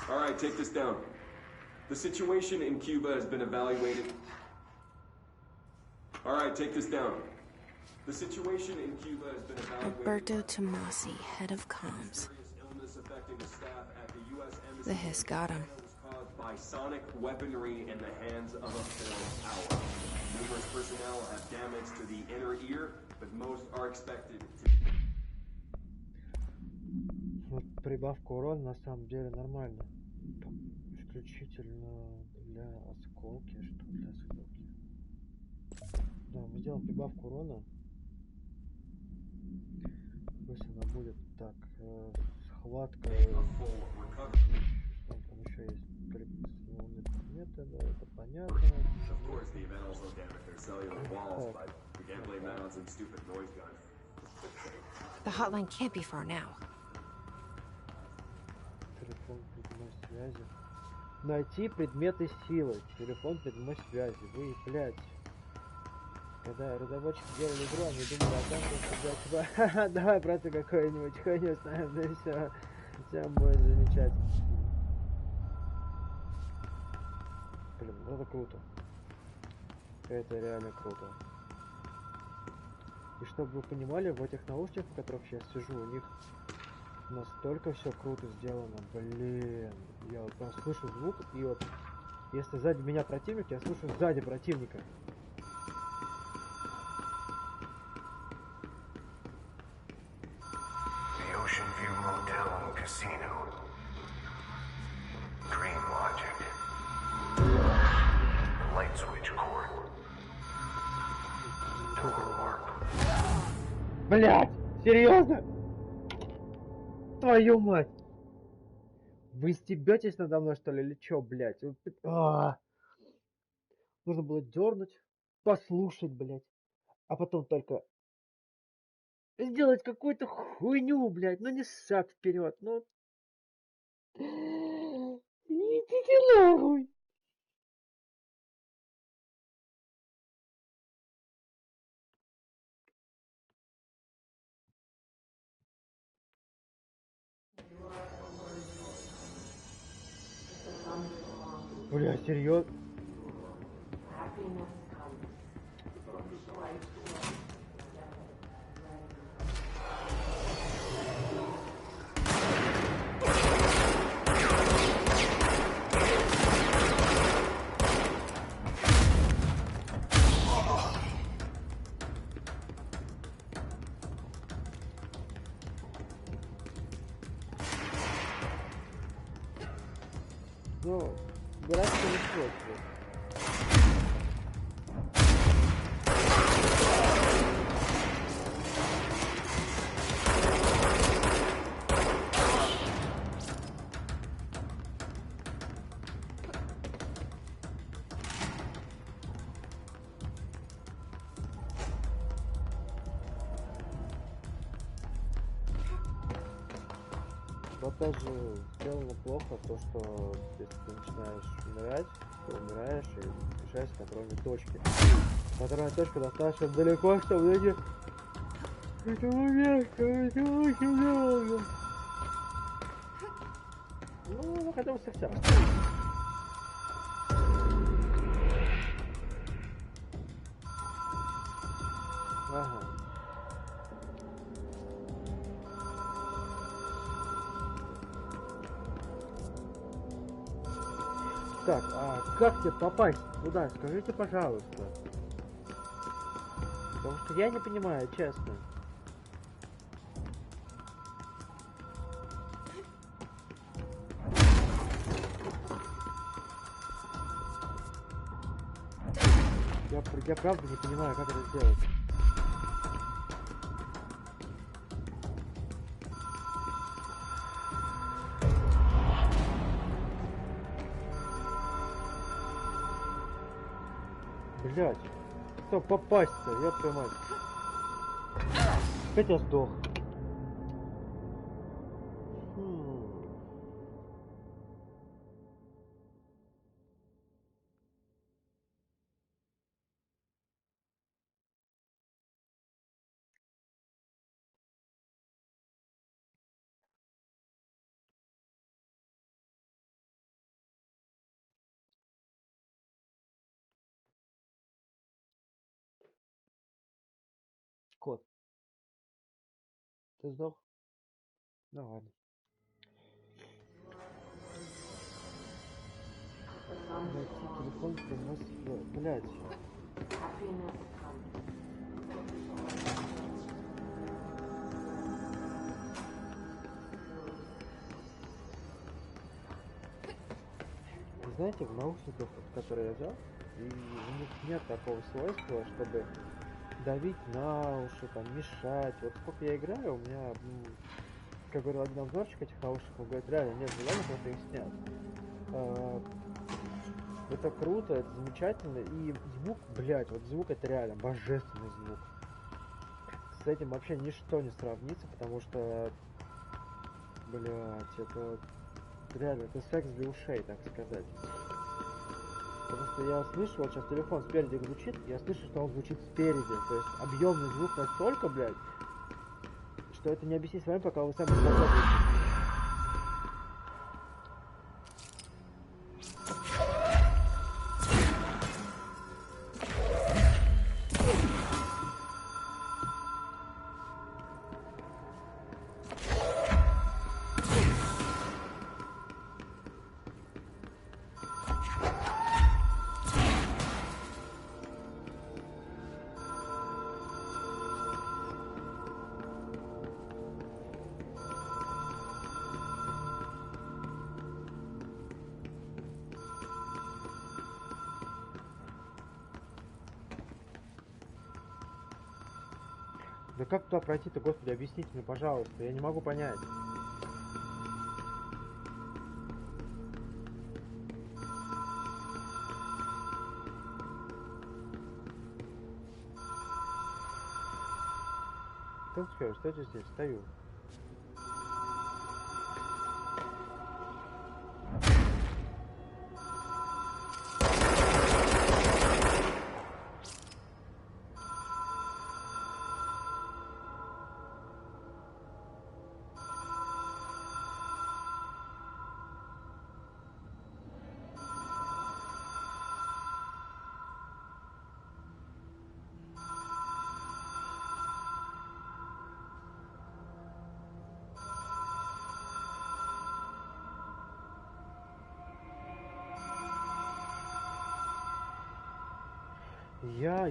All right, take this down. The situation in Cuba has been evaluated. All right, take this down. The situation in Cuba has been evaluated. Roberto Tomasi, head of comms. The hiss got him. Caused by sonic weaponry in the hands of a foreign power. Numerous personnel have damage to the inner ear, but most are expected to... Вот прибавка урона на самом деле нормально. Исключительно для осколки. Что для осколки? Да, мы сделаем прибавку урона. Пусть она будет так. Схватка. Что там еще есть? Припасенные предметы, да, это понятно. The hotline can't be far now. Телефон прямой связи. Найти предметы силы. Телефон прямой связи. Вы, блядь. Когда разработчики делали игру, они думали о том, что, блядь, типа, давай просто какую-нибудь хуйню ставим, да и все будет замечательно. Блин, это круто. Это реально круто. И чтобы вы понимали, в этих наушниках, в которых я сижу, у них настолько все круто сделано. Блин, я вот прям слышу звук, и вот если сзади меня противник, я слышу сзади противника. Casino. Dream logic. Light switch cord. Door warp. Блять, серьезно? Твою мать! Вы стебетесь надо мной, что ли, или чё, блядь? Нужно было дернуть, послушать, блядь, а потом только сделать какую-то хуйню, блядь, ну не шаг вперед, ну... Идите нахуй! Бля, серьезно? Ну, графика не свойства. Но тоже сделано плохо то, что если ты начинаешь умирать, ты умираешь и решаешь контрольной точки. Контрольная точка достаточно далеко, чтобы найти этого места, это очень долго. Ну, хотя бы совсем. Ага. Так, а как тебе попасть туда? Скажите, пожалуйста. Потому что я не понимаю, честно. Я правда не понимаю, как это сделать. Блять, что попасть-то, ёб твою мать. Опять я сдох. Кот, ты сдох? Ну ладно. Найти телефон принес, блядь. Вы знаете, в наушниках, которые я взял, и у них нет такого свойства, чтобы давить на уши, там, мешать. Вот сколько я играю, у меня, как говорил один обзорщик этих наушников, говорит, реально нет желания просто их снять. Это круто, это замечательно, и звук, блядь, вот звук это реально божественный звук. С этим вообще ничто не сравнится, потому что, блядь, это реально, это секс для ушей, так сказать. Потому что я слышу, вот сейчас телефон спереди звучит, я слышу, что он звучит спереди, то есть объемный звук настолько, блядь, что это не объяснить с вами, пока вы сами не попробуете. Да как туда пройти-то, господи, объясните мне, пожалуйста, я не могу понять. Что это здесь? Стою.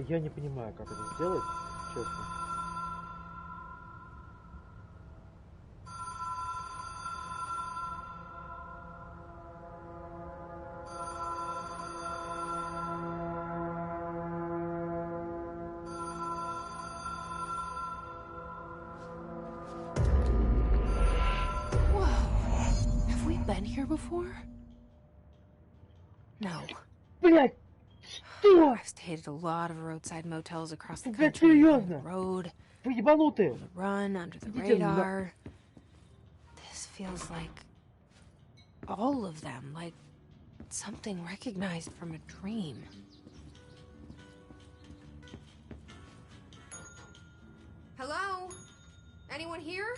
Я не понимаю, как это сделать, честно. Whoa. Have we been here before? No. Блять! Что? I've stayed at a lot of roadside motels across the Блять, country. On серьезно? the road, Вы ебанутые! on the run, under the Идите на- radar. This feels like all of them, like something recognized from a dream. Hello? Anyone here?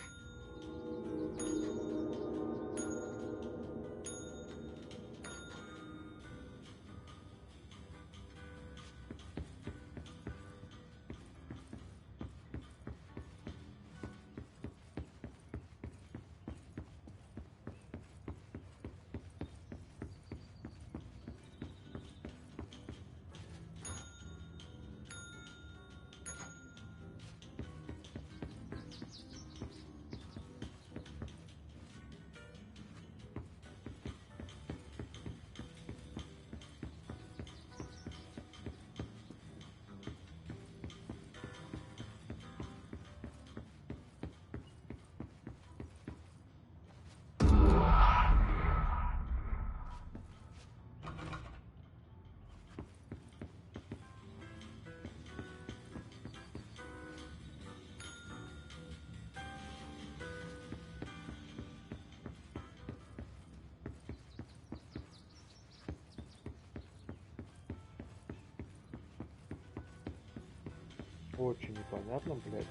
Очень непонятно, блядь.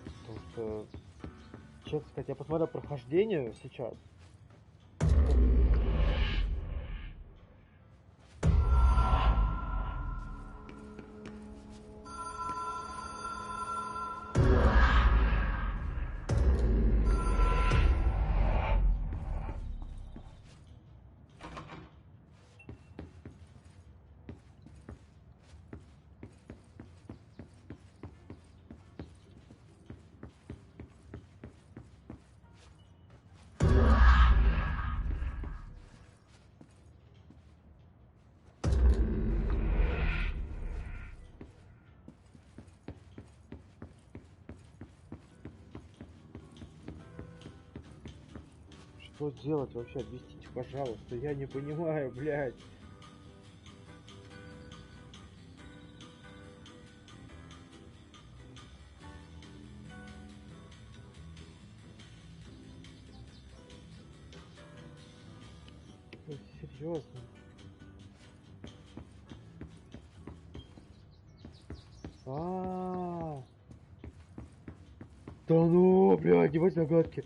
Потому что, честно сказать, я посмотрел прохождение сейчас. Что делать вообще? Объясните, пожалуйста. Я не понимаю, блядь. Серьезно. Да ну, блядь, ебать загадки.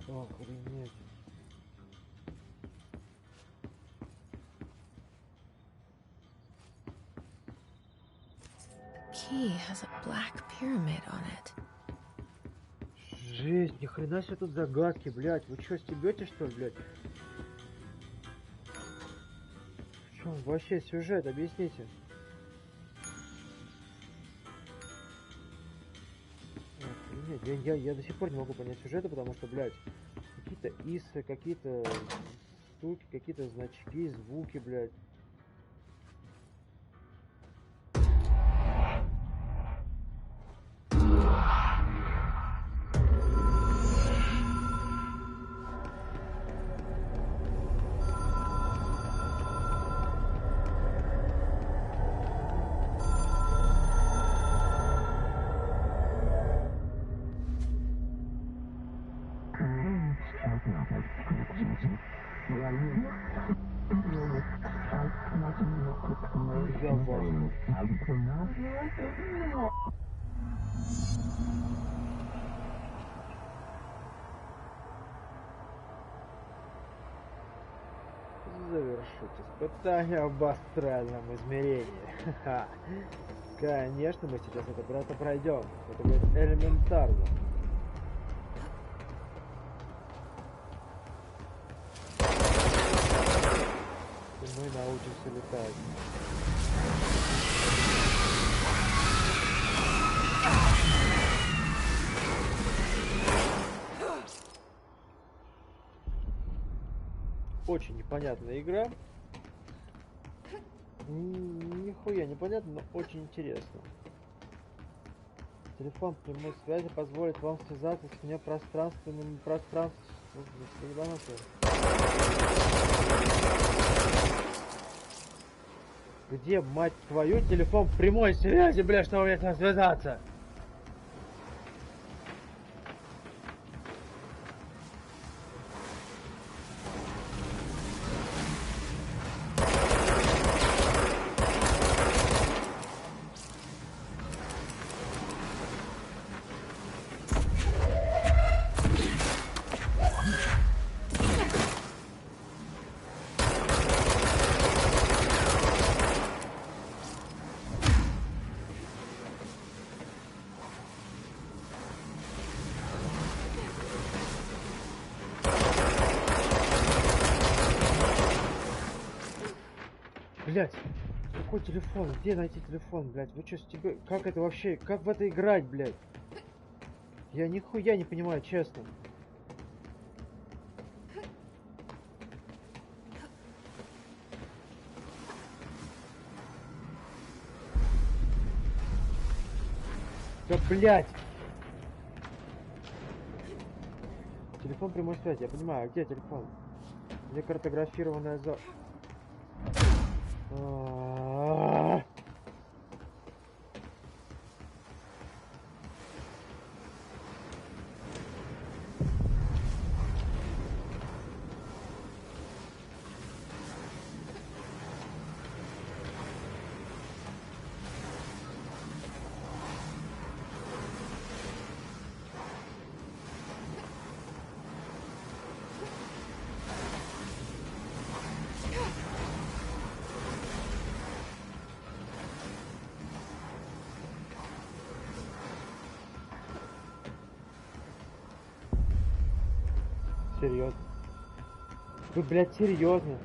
Охренеть. Key has a black pyramid on it. Жесть, ни хрена себе тут загадки, блядь. Вы что, стебете, что ли, блядь? В чем вообще сюжет? Объясните. Охренеть, я до сих пор не могу понять сюжета, потому что, блядь, какие-то исы, какие-то штуки, какие-то значки, звуки, блядь. Завершить испытание об астральном измерении. Ха-ха. Конечно, мы сейчас это просто пройдем. Это будет элементарно. И мы научимся летать. Очень непонятная игра. Нихуя непонятно, но очень интересно. Телефон прямой связи позволит вам связаться с внепространственным пространством. Где, мать твою, телефон прямой связи, бля, чтобы мне с вами связаться? Блять, какой телефон? Где найти телефон, блять? Вы что, тебе... Как это вообще? Как в это играть, блять? Я нихуя не понимаю, честно. Да, блять! Телефон прямой связи, я понимаю. А где телефон? Где картографированная зона? Серьезно? Вы, блядь, серьезно?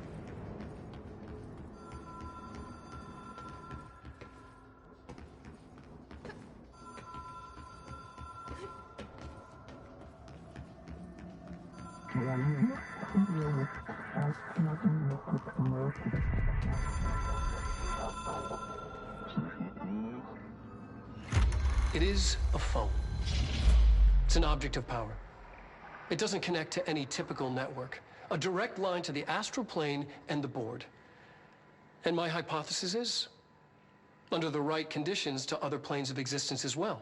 It is a phone. It's an object of power. It doesn't connect to any typical network. A direct line to the astral plane and the board. And my hypothesis is, under the right conditions, to other planes of existence as well.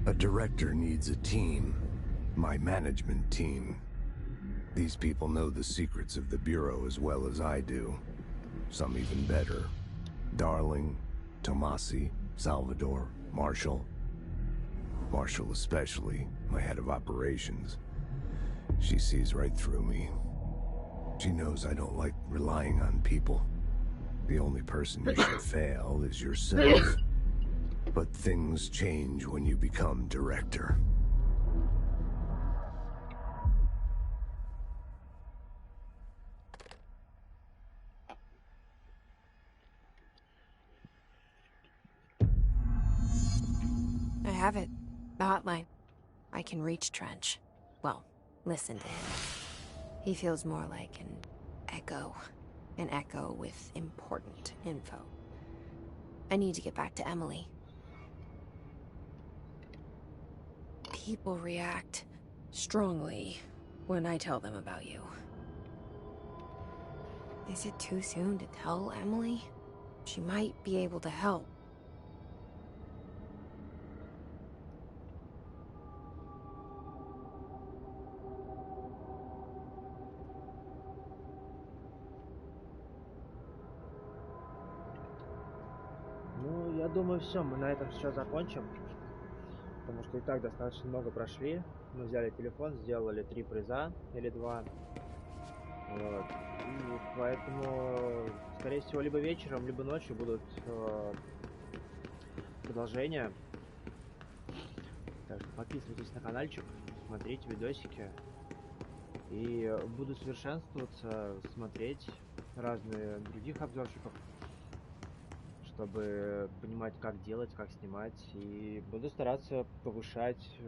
A director needs a team. My management team. These people know the secrets of the Bureau as well as I do. Some even better. Darling, Tomasi, Salvador, Marshall. Marshall especially, my head of operations. She sees right through me. She knows I don't like relying on people. The only person you should fail is yourself. But things change when you become director. I have it. The hotline. I can reach Trench. Well, listen to him. He feels more like an echo. An echo with important info. I need to get back to Emily. People react strongly when I tell them about you. Is it too soon to tell Emily? She might be able to help. Ну, я думаю, все, мы на этом сейчас закончим. Потому что и так достаточно много прошли. Мы взяли телефон, сделали 3 приза или 2. Вот. И поэтому, скорее всего, либо вечером, либо ночью будут продолжения. Так что подписывайтесь на каналчик, смотрите видосики. И буду совершенствоваться, смотреть разные других обзорщиков, чтобы понимать, как делать, как снимать. И буду стараться повышать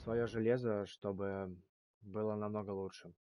свое железо, чтобы было намного лучше.